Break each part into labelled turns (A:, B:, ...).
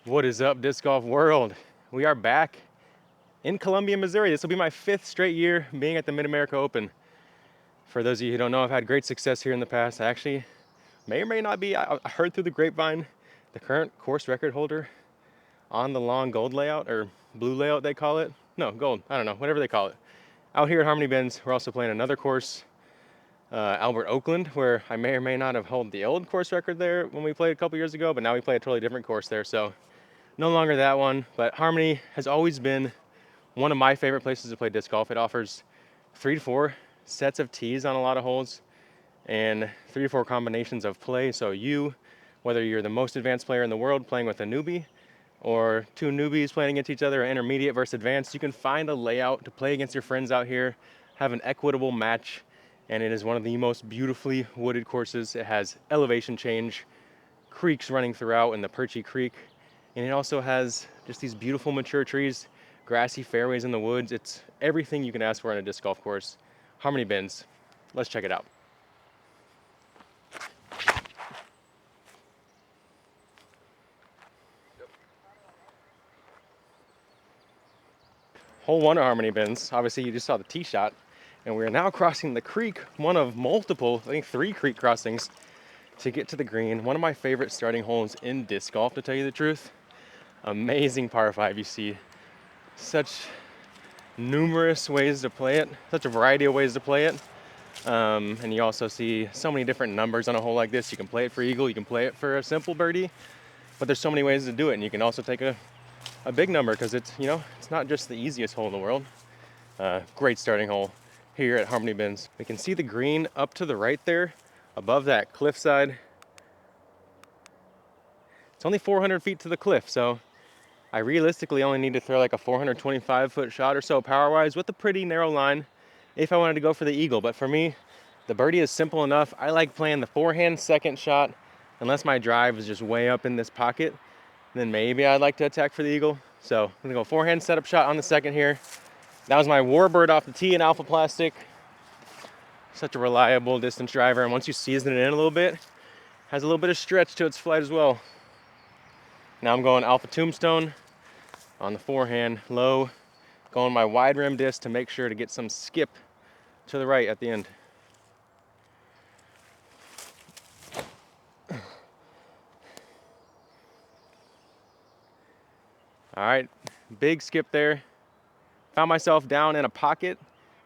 A: What is up, disc golf world? We are back in Columbia, Missouri. This will be my 5th straight year being at the Mid-America Open. For those of you who don't know, I've had great success here in the past. I actually may or may not be, I heard through the grapevine, the current course record holder on the long gold layout, or blue layout they call it. No, gold, I don't know, whatever they call it. Out here at Harmony Bends, we're also playing another course, Albert Oakland, where I may or may not have held the old course record there when we played a couple years ago, but now we play a totally different course there, so no longer that one. But Harmony has always been one of my favorite places to play disc golf. It offers 3 to 4 sets of tees on a lot of holes and 3 to 4 combinations of play. So whether you're the most advanced player in the world playing with a newbie, or 2 newbies playing against each other, or intermediate versus advanced, you can find a layout to play against your friends out here, have an equitable match, and it is one of the most beautifully wooded courses. It has elevation change, creeks running throughout in the Perchy Creek, and it also has just these beautiful mature trees, grassy fairways in the woods. It's everything you can ask for in a disc golf course. Harmony Bends. Let's check it out. Hole 1 at Harmony Bends. Obviously you just saw the tee shot, and we're now crossing the creek, one of multiple, I think 3 creek crossings to get to the green. One of my favorite starting holes in disc golf, to tell you the truth. Amazing par 5. You see such numerous ways to play it, such a variety of ways to play it. And you also see so many different numbers on a hole like this. You can play it for eagle, you can play it for a simple birdie, but there's so many ways to do it. And you can also take a big number, because it's not just the easiest hole in the world. Great starting hole here at Harmony Bends. We can see the green up to the right there, above that cliffside. It's only 400 feet to the cliff, so I realistically only need to throw like a 425-foot shot or so power-wise, with a pretty narrow line if I wanted to go for the eagle. But for me, the birdie is simple enough. I like playing the forehand second shot, unless my drive is just way up in this pocket. Then maybe I'd like to attack for the eagle. So I'm gonna go forehand setup shot on the second here. That was my Warbird off the tee in Alpha Plastic. Such a reliable distance driver, and once you season it in a little bit, has a little bit of stretch to its flight as well. Now I'm going Alpha Tombstone on the forehand, low, going my wide rim disc to make sure to get some skip to the right at the end. All right, big skip there. Found myself down in a pocket.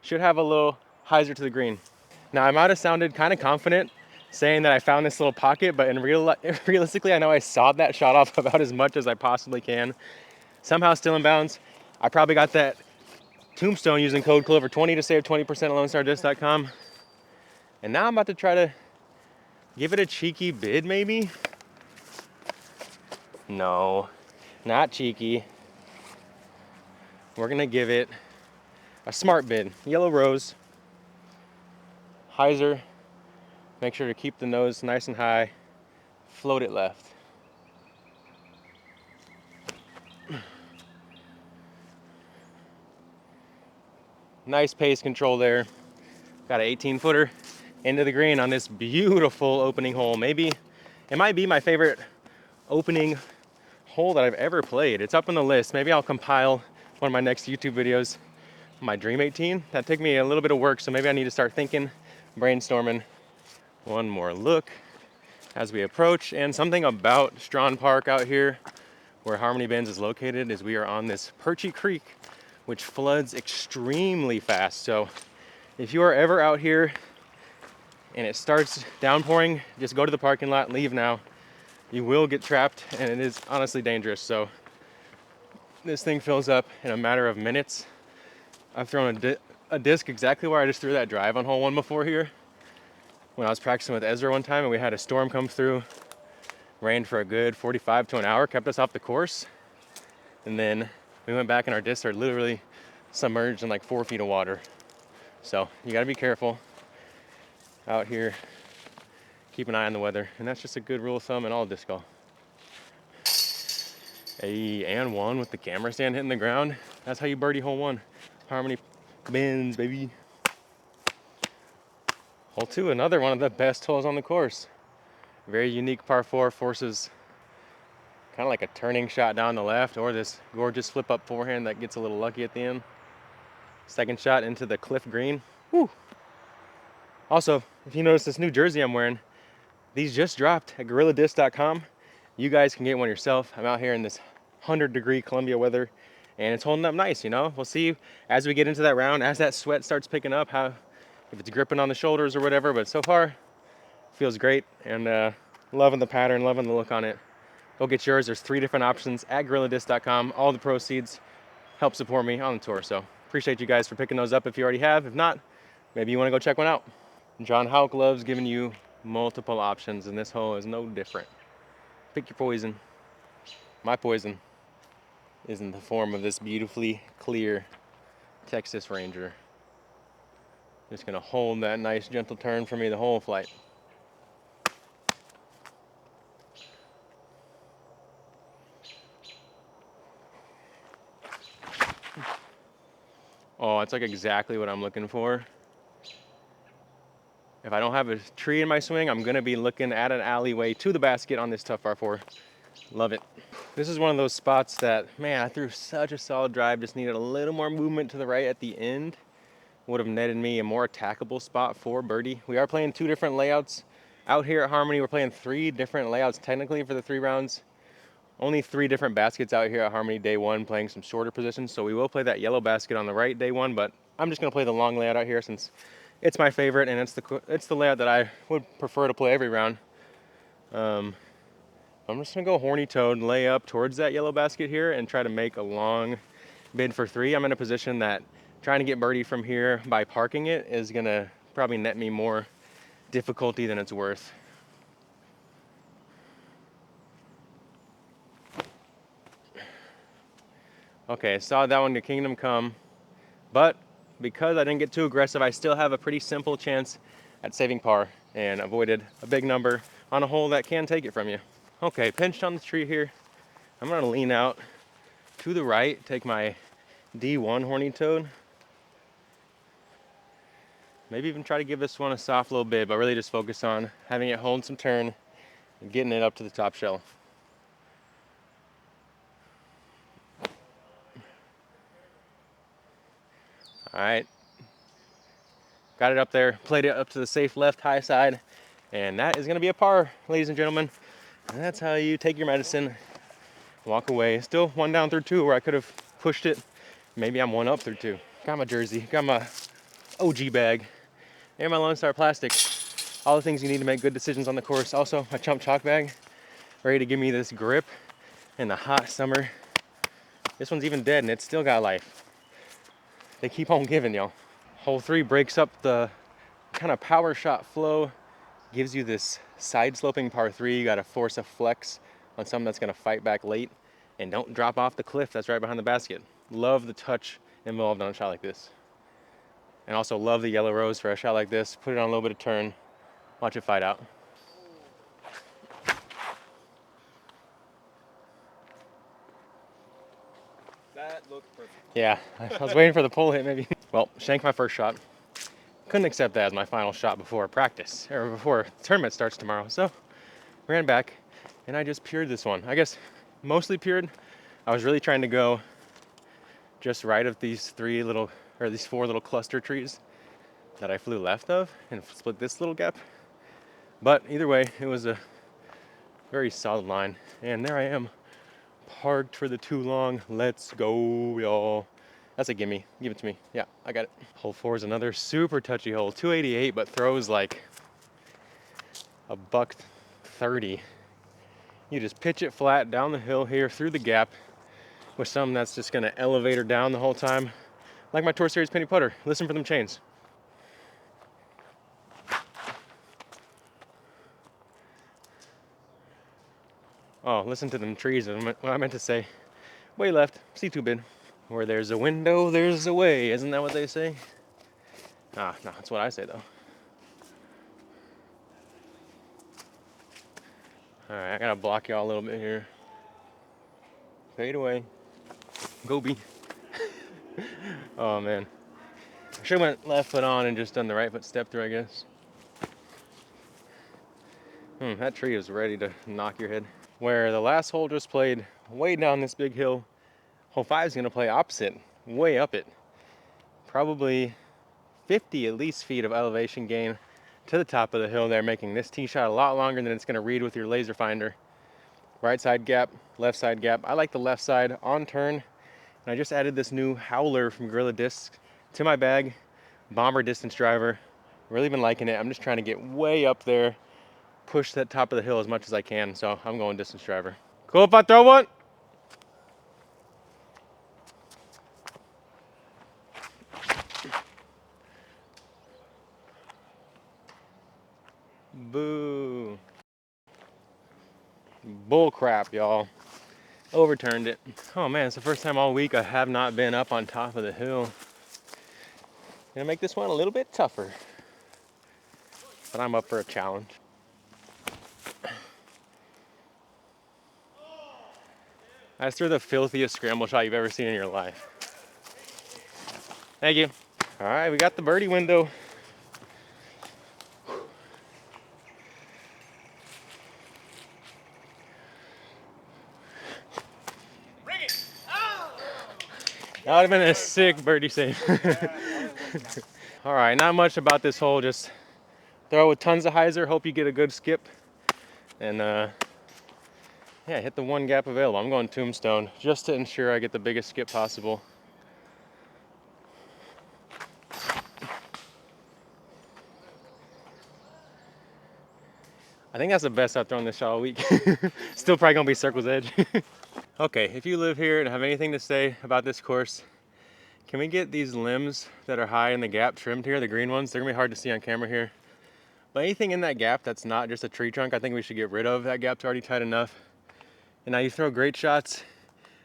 A: Should have a little hyzer to the green. Now I might have sounded kind of confident saying that I found this little pocket, but realistically, I know I sawed that shot off about as much as I possibly can. Somehow still in bounds. I probably got that tombstone using code CLOVER20 to save 20% at LoneStarDisc.com. And now I'm about to try to give it a cheeky bid, maybe? No, not cheeky. We're gonna give it a smart bid. Yellow rose, hyzer. Make sure to keep the nose nice and high. Float it left. Nice pace control there. Got an 18-footer into the green on this beautiful opening hole. Maybe it might be my favorite opening hole that I've ever played. It's up on the list. Maybe I'll compile one of my next YouTube videos, my Dream 18. That took me a little bit of work, so maybe I need to start thinking, brainstorming. One more look as we approach, and something about Strawn Park out here, where Harmony Bends is located, is we are on this Perchy Creek, which floods extremely fast. So if you are ever out here and it starts downpouring, just go to the parking lot and leave now. You will get trapped, and it is honestly dangerous. So this thing fills up in a matter of minutes. I've thrown a disc exactly where I just threw that drive on hole 1 before here, when I was practicing with Ezra one time, and we had a storm come through. Rained for a good 45 to an hour, kept us off the course. And then we went back and our discs are literally submerged in like 4 feet of water. So you gotta be careful out here. Keep an eye on the weather. And that's just a good rule of thumb in all disc golf. Hey, and 1 with the camera stand hitting the ground. That's how you birdie hole 1. Harmony Bends, baby. Hole 2, another one of the best holes on the course. Very unique par 4, forces kind of like a turning shot down the left, or this gorgeous flip up forehand that gets a little lucky at the end. Second shot into the cliff green. Woo! Also, if you notice this new jersey I'm wearing, these just dropped at GorillaDiscs.com. You guys can get one yourself. I'm out here in this 100-degree Columbia weather, and it's holding up nice, you know? We'll see as we get into that round, as that sweat starts picking up, how if it's gripping on the shoulders or whatever, but so far, feels great, and loving the pattern, loving the look on it. Go get yours. There's 3 different options at GorillaDiscs.com. All the proceeds help support me on the tour, so appreciate you guys for picking those up if you already have. If not, maybe you want to go check one out. John Houck loves giving you multiple options, and this hole is no different. Pick your poison. My poison is in the form of this beautifully clear Texas Ranger. Just gonna hold that nice gentle turn for me the whole flight. Oh, it's like exactly what I'm looking for. If I don't have a tree in my swing, I'm gonna be looking at an alleyway to the basket on this tough par 4. Love it. This is one of those spots that, man, I threw such a solid drive, just needed a little more movement to the right at the end. Would have netted me a more attackable spot for birdie. We are playing 2 different layouts. Out here at Harmony, we're playing 3 different layouts technically for the 3 rounds. Only 3 different baskets out here at Harmony day 1, playing some shorter positions. So we will play that yellow basket on the right day 1, but I'm just gonna play the long layout out here since it's my favorite, and it's the layout that I would prefer to play every round. I'm just gonna go horny toad, lay up towards that yellow basket here, and try to make a long bid for 3. I'm in a position that trying to get birdie from here by parking it is gonna probably net me more difficulty than it's worth. Okay, saw that one to Kingdom Come, but because I didn't get too aggressive, I still have a pretty simple chance at saving par and avoided a big number on a hole that can take it from you. Okay, pinched on the tree here. I'm gonna lean out to the right, take my D1 horny toad. Maybe even try to give this one a soft little bit, but really just focus on having it hold some turn and getting it up to the top shelf. All right, got it up there, played it up to the safe left high side, and that is gonna be a par, ladies and gentlemen. And that's how you take your medicine, walk away. Still 1 down through 2 where I could have pushed it. Maybe I'm 1 up through 2. Got my jersey, got my OG bag, and my Lone Star plastic. All the things you need to make good decisions on the course. Also, my Chump Chalk bag, ready to give me this grip in the hot summer. This one's even dead and it's still got life. They keep on giving, y'all. Hole 3 breaks up the kind of power shot flow, gives you this side sloping par 3. You gotta force a flex on something that's gonna fight back late, and don't drop off the cliff that's right behind the basket. Love the touch involved on a shot like this. And also love the yellow rose for a shot like this. Put it on a little bit of turn, watch it fight out.
B: That looked perfect.
A: Yeah, I was waiting for the pull hit maybe. Well, shanked my first shot. Couldn't accept that as my final shot before practice, or before tournament starts tomorrow. So, ran back, and I just pured this one. I guess mostly pured. I was really trying to go just right of these 4 little cluster trees that I flew left of, and split this little gap. But either way, it was a very solid line. And there I am, parked for the too long. Let's go, y'all. That's a gimme. Give it to me. Yeah, I got it. Hole 4 is another super touchy hole. 288, but throws like a $130. You just pitch it flat down the hill here through the gap with something that's just gonna elevate her down the whole time. Like my Tour Series penny putter. Listen for them chains. Oh, listen to them trees. What I meant to say. Way left. C2 bid. Where there's a window, there's a way. Isn't that what they say? Ah, no, that's what I say though. All right, I gotta block y'all a little bit here. Fade away. Goby. Oh man. I should have went left foot on and just done the right foot step through, I guess. That tree is ready to knock your head. where the last hole just played way down this big hill. Hole 5 is going to play opposite, way up it. Probably 50 at least feet of elevation gain to the top of the hill there, making this tee shot a lot longer than it's going to read with your laser finder. Right side gap, left side gap. I like the left side on turn. And I just added this new Howler from Gorilla Discs to my bag. Bomber distance driver. Really been liking it. I'm just trying to get way up there, push that top of the hill as much as I can. So I'm going distance driver. Cool if I throw one? Boo. Bull crap, y'all. Overturned it. Oh man, it's the first time all week I have not been up on top of the hill. Gonna make this one a little bit tougher. But I'm up for a challenge. That's through the filthiest scramble shot you've ever seen in your life. Thank you. All right, we got the birdie window.
B: Bring it! Oh!
A: That would have been a sick birdie save. All right, not much about this hole. Just throw with tons of hyzer. Hope you get a good skip. And yeah, hit the one gap available. I'm going tombstone just to ensure I get the biggest skip possible. I think that's the best I've thrown this shot all week. Still probably gonna be circle's edge. Okay, if you live here and have anything to say about this course, can we get these limbs that are high in the gap trimmed here, the green ones? They're gonna be hard to see on camera here. But anything in that gap that's not just a tree trunk, I think we should get rid of. That gap's already tight enough. And now you throw great shots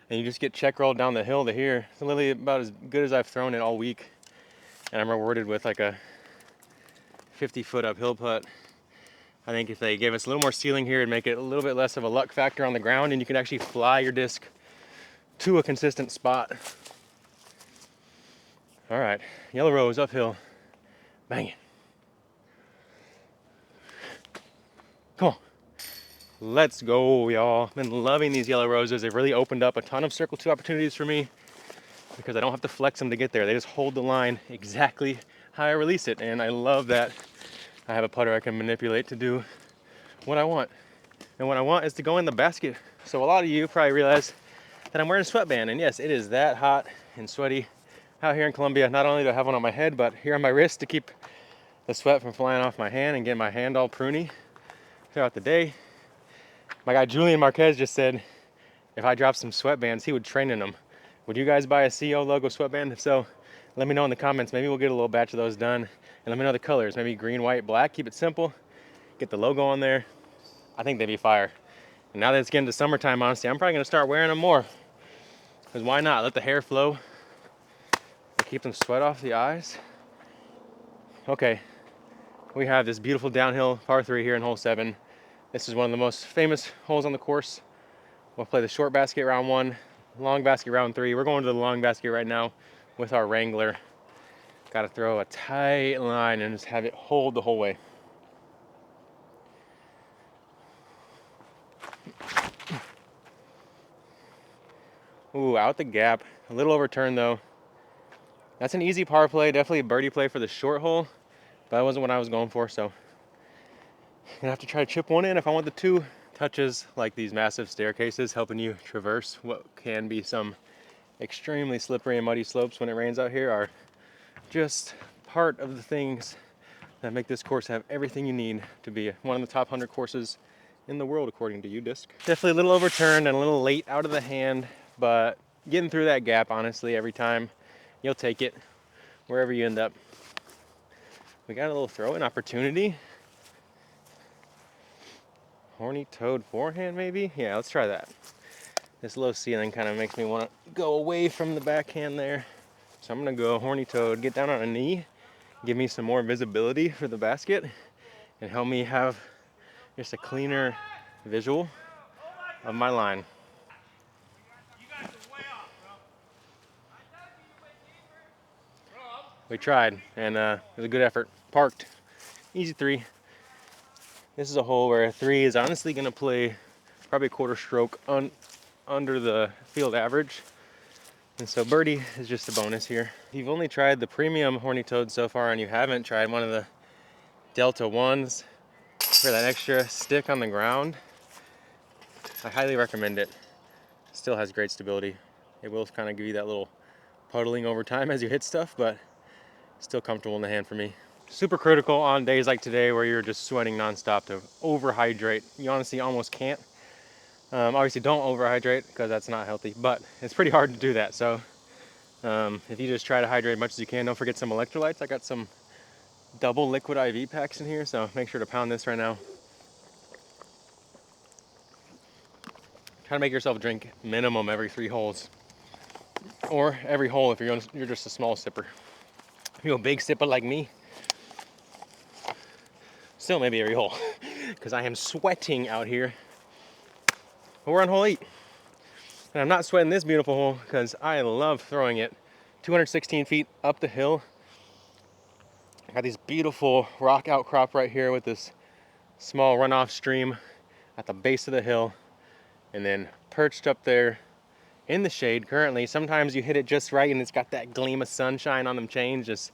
A: and you just get check rolled down the hill to here. It's literally about as good as I've thrown it all week. And I'm rewarded with like a 50-foot uphill putt. I think if they gave us a little more ceiling here, it'd make it a little bit less of a luck factor on the ground, and you can actually fly your disc to a consistent spot. All right, yellow rose uphill. Bang it. Come on. Let's go, y'all. Been loving these yellow roses. They've really opened up a ton of circle 2 opportunities for me because I don't have to flex them to get there. They just hold the line exactly how I release it, and I love that I have a putter I can manipulate to do what I want. And what I want is to go in the basket. So a lot of you probably realize that I'm wearing a sweatband, and yes, it is that hot and sweaty out here in Colombia. Not only do I have one on my head, but here on my wrist to keep the sweat from flying off my hand and get my hand all pruny throughout the day. My guy Julian Marquez just said if I dropped some sweatbands, he would train in them. Would you guys buy a CO logo sweatband? If so, let me know in the comments. Maybe we'll get a little batch of those done. And let me know the colors. Maybe green, white, black. Keep it simple. Get the logo on there. I think they'd be fire. And now that it's getting to summertime, honestly, I'm probably going to start wearing them more. Because why not? Let the hair flow. Keep them sweat off the eyes. Okay. We have this beautiful downhill par 3 here in hole 7. This is one of the most famous holes on the course. We'll play the short basket round 1, long basket round 3. We're going to the long basket right now with our Wrangler. Got to throw a tight line and just have it hold the whole way. Ooh, out the gap. A little overturned though. That's an easy par play, definitely a birdie play for the short hole, but that wasn't what I was going for, so I'm gonna have to try to chip one in if I want the 2 touches like these massive staircases helping you traverse what can be some extremely slippery and muddy slopes when it rains out here are just part of the things that make this course have everything you need to be one of the top 100 courses in the world according to UDisc. Definitely a little overturned and a little late out of the hand, but getting through that gap, honestly, every time you'll take it wherever you end up. We got a little throw-in opportunity. Horny toad forehand maybe? Yeah, let's try that. This low ceiling kind of makes me want to go away from the backhand there. So I'm going to go horny toad, get down on a knee, give me some more visibility for the basket, and help me have just a cleaner visual of my line. We tried, and it was a good effort. Parked. Easy 3. This is a hole where a 3 is honestly going to play probably a quarter stroke under the field average. And so birdie is just a bonus here. If you've only tried the premium horny toad so far and you haven't tried one of the Delta 1s for that extra stick on the ground, I highly recommend it. Still has great stability. It will kind of give you that little puddling over time as you hit stuff, but still comfortable in the hand for me. Super critical on days like today where you're just sweating nonstop to overhydrate. You honestly almost can't. Obviously don't overhydrate because that's not healthy, but it's pretty hard to do that. So if you just try to hydrate as much as you can, don't forget some electrolytes. I got some double liquid IV packs in here, so make sure to pound this right now. Try to make yourself drink minimum every 3 holes, or every hole if you're just a small sipper. If you're a big sipper like me, still maybe every hole, because I am sweating out here. But we're on hole 8, and I'm not sweating this beautiful hole because I love throwing it 216 feet up the hill. I got these beautiful rock outcrop right here with this small runoff stream at the base of the hill, and then perched up there in the shade currently. Sometimes you hit it just right and it's got that gleam of sunshine on them chains, just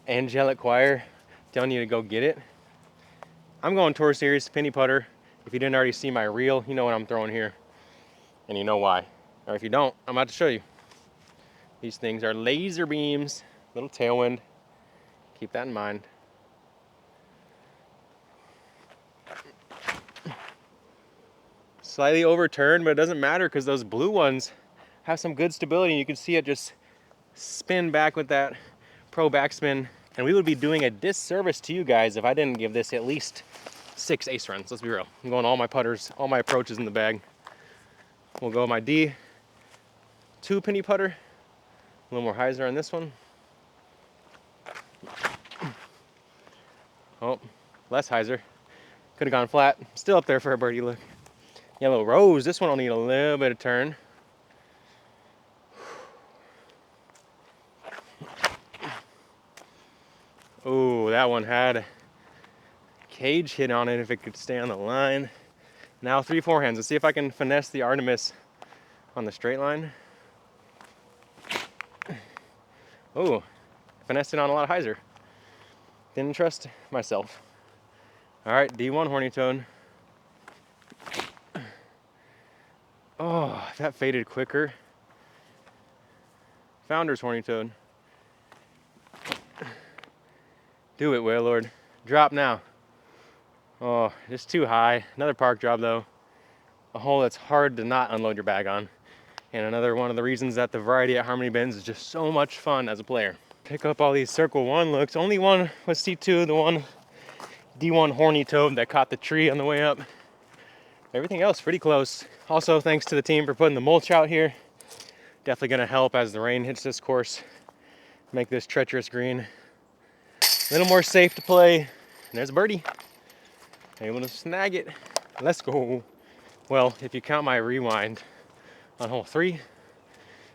A: angelic choir telling you to go get it. I'm going Tour Series penny putter. If you didn't already see my reel, you know what I'm throwing here, and you know why. Or if you don't, I'm about to show you. These things are laser beams, little tailwind. Keep that in mind. Slightly overturned, but it doesn't matter because those blue ones have some good stability. You can see it just spin back with that pro backspin. And we would be doing a disservice to you guys if I didn't give this at least 6 ace runs. Let's be real. I'm going all my putters, all my approaches in the bag. We'll go my D2 penny putter. A little more hyzer on this one. Oh, less hyzer. Could have gone flat. Still up there for a birdie look. Yellow rose. This one will need a little bit of turn. Oh, that one had a cage hit on it if it could stay on the line. Now 3 forehands. Let's see if I can finesse the Artemis on the straight line. Oh, finessed it on a lot of hyzer. Didn't trust myself. All right, D1 horny toad. Oh, if that faded quicker. Founder's horny toad. Do it, Wailord. Drop now. Oh, just too high. Another park job though. A hole that's hard to not unload your bag on. And another one of the reasons that the variety at Harmony Bends is just so much fun as a player. Pick up all these circle 1 looks. Only one was C2, the one D1 horny toad that caught the tree on the way up. Everything else pretty close. Also, thanks to the team for putting the mulch out here. Definitely gonna help as the rain hits this course. Make this treacherous green a little more safe to play. And there's a birdie. Able to snag it. Let's go. Well, if you count my rewind on hole 3,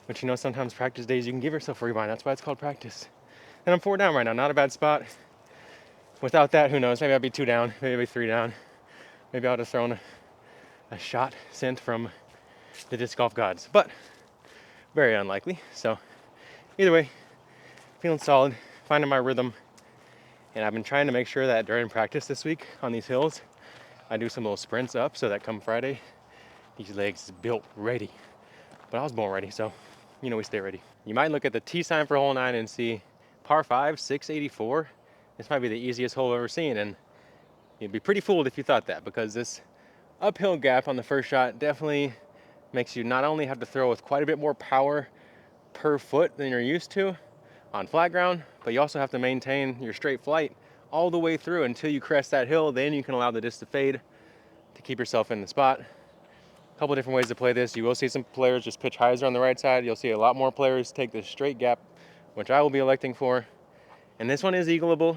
A: which you know sometimes practice days you can give yourself a rewind. That's why it's called practice. And I'm 4 down right now. Not a bad spot. Without that, who knows? Maybe I'd be 2 down. Maybe I'd be 3 down. Maybe I would have thrown a shot sent from the disc golf gods. But very unlikely. So either way, feeling solid. Finding my rhythm. And I've been trying to make sure that during practice this week on these hills, I do some little sprints up so that come Friday, these legs is built ready. But I was born ready, so you know we stay ready. You might look at the tee sign for hole 9 and see par 5, 684. This might be the easiest hole I've ever seen, and you'd be pretty fooled if you thought that, because this uphill gap on the first shot definitely makes you not only have to throw with quite a bit more power per foot than you're used to on flat ground, but you also have to maintain your straight flight all the way through until you crest that hill. Then you can allow the disc to fade to keep yourself in the spot. A couple different ways to play this. You will see some players just pitch hyzer on the right side. You'll see a lot more players take this straight gap, which I will be electing for. And this one is eagleable,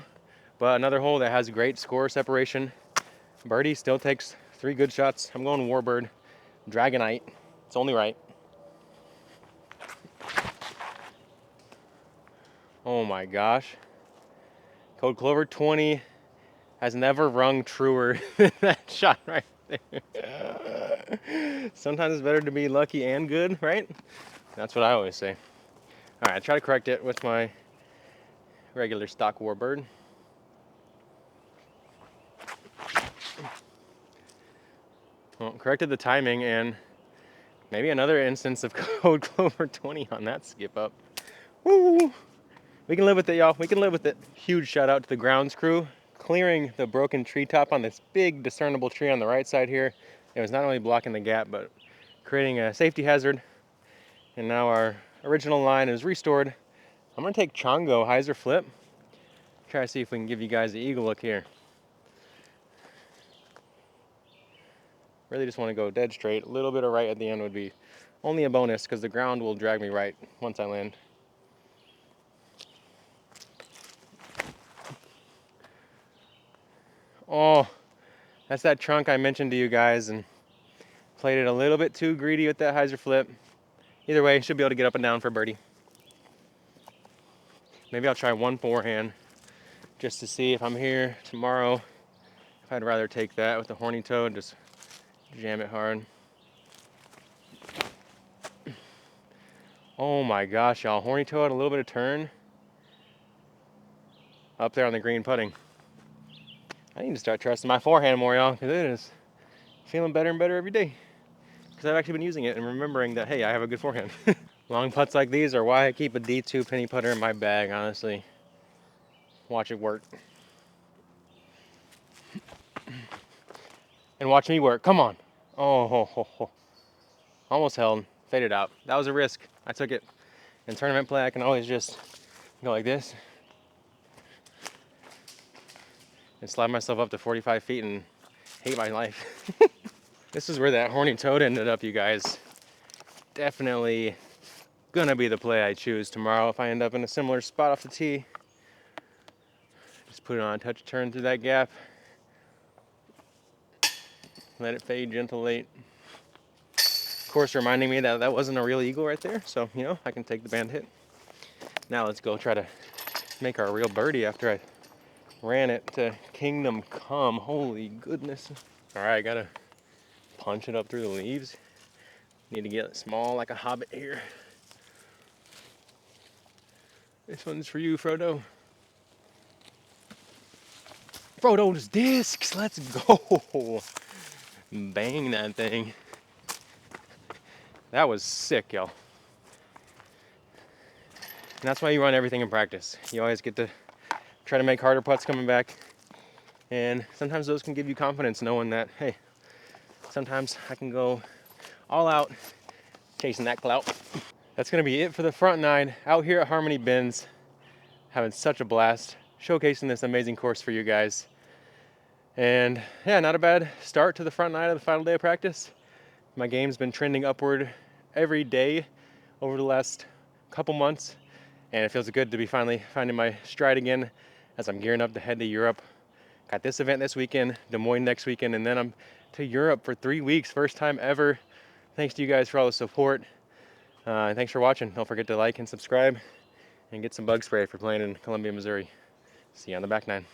A: but another hole that has great score separation. Birdie still takes 3 good shots. I'm going Warbird, Dragonite. It's only right. Oh my gosh. Code Clover 20 has never rung truer than that shot right. there. Sometimes it's better to be lucky and good, right? That's what I always say. All right, I try to correct it with my regular stock warbird. Well, corrected the timing and maybe another instance of code clover 20 on that skip up. Woo! We can live with it, y'all. We can live with it. Huge shout out to the grounds crew clearing the broken treetop on this big discernible tree on the right side here. It was not only blocking the gap, but creating a safety hazard. And now our original line is restored. I'm gonna take Chongo hyzer flip. Try to see if we can give you guys the eagle look here. Really just want to go dead straight. A little bit of right at the end would be only a bonus because the ground will drag me right once I land. Oh, that's that trunk I mentioned to you guys and played it a little bit too greedy with that hyzer flip. Either way, should be able to get up and down for birdie. Maybe I'll try one forehand just to see if I'm here tomorrow. If I'd rather take that with the horny toe and just jam it hard. Oh my gosh, y'all. Horny toe had a little bit of turn up there on the green putting. I need to start trusting my forehand more, y'all, because it is feeling better and better every day. Because I've actually been using it and remembering that, hey, I have a good forehand. Long putts like these are why I keep a D2 penny putter in my bag, honestly. Watch it work. And watch me work. Come on. Oh, ho, ho, ho. Almost held. Faded out. That was a risk. I took it. In tournament play, I can always just go like this and slide myself up to 45 feet and hate my life. This is where that horny toad ended up, you guys. Definitely gonna be the play I choose tomorrow if I end up in a similar spot off the tee. Just put it on a touch turn through that gap. Let it fade gentle late. Of course, reminding me that that wasn't a real eagle right there. So, you know, I can take the band hit. Now let's go try to make our real birdie after I ran it to Kingdom Come. Holy goodness. All right, gotta punch it up through the leaves. Need to get small like a hobbit here. This one's for you, Frodo. Frodo's discs, let's go. Bang that thing. That was sick, y'all. And that's why you run everything in practice. You always get to try to make harder putts coming back. And sometimes those can give you confidence knowing that, hey, sometimes I can go all out chasing that clout. That's gonna be it for the front nine out here at Harmony Bends. Having such a blast showcasing this amazing course for you guys. And yeah, not a bad start to the front nine of the final day of practice. My game's been trending upward every day over the last couple months, and it feels good to be finally finding my stride again as I'm gearing up to head to Europe. Got this event this weekend, Des Moines next weekend, and then I'm to Europe for 3 weeks, first time ever. Thanks to you guys for all the support, and thanks for watching. Don't forget to like and subscribe, and get some bug spray for playing in Columbia, Missouri. See you on the back nine.